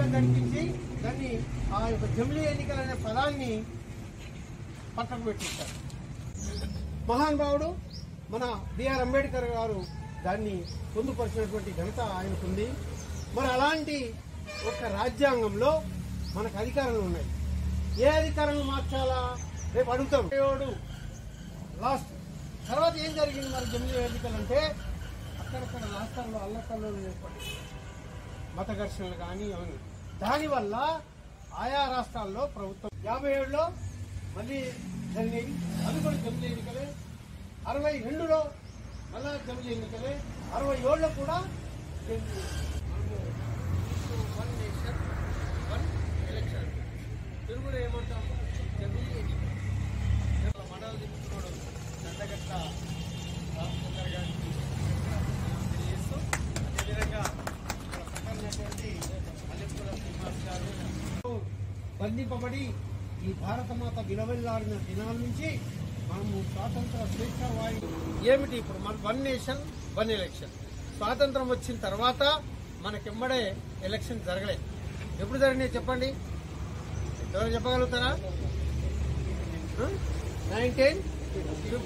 ఎన్నికలను నడిపించి దాన్ని ఆ యొక్క జమిలీ ఎన్నికలు అనే పదాన్ని పక్కకు పెట్టించారు. మహానుభావుడు మన బిఆర్ అంబేద్కర్ గారు దాన్ని పొందుపరిచినటువంటి ఘనత ఆయనకుంది. మరి అలాంటి ఒక రాజ్యాంగంలో మనకు అధికారాలు ఉన్నాయి. ఏ అధికారాలను మార్చాలా రేపు అడుగుతాం. లాస్ట్ తర్వాత ఏం జరిగింది మరి జమిలీ ఎన్నికలు అంటే అక్కడక్కడ రాష్ట్రాల్లో అల్లకల్లోలు ఏర్పడి మత ఘర్షణలు కానీ అవన్నీ దానివల్ల ఆయా రాష్ట్రాల్లో ప్రభుత్వం 57లో మళ్ళీ జరిగినవి, అవి కూడా జమిలీ ఎన్నికలే. 62లో మళ్ళా జమిలీ ఎన్నికలే. 67లో కూడా వన్ నేషన్ వన్ ఎలక్షన్ తెలుగులో ఏమంటాం జమిలీ ఎన్నికలు. మండలు తిప్పుతున్నాడు దండగట్ట రామచంద్ర గారికి తెలియజేస్తూ అదేవిధంగా సకలైనటువంటి మల్లెపూల శ్రీనివాస్ గారు బంధింపబడి ఈ భారతమాత విలవెల్లాడిన దినాల నుంచి మనము స్వాతంత్ర స్వేచ్ఛ వాయి ఏమిటి ఇప్పుడు మన వన్ నేషన్ వన్ ఎలక్షన్. స్వాతంత్రం వచ్చిన తర్వాత మనకెమ్మడే ఎలక్షన్ జరగలేదు. ఎప్పుడు జరిగినాయి చెప్పండి, ఎవరు చెప్పగలుగుతారా? 1950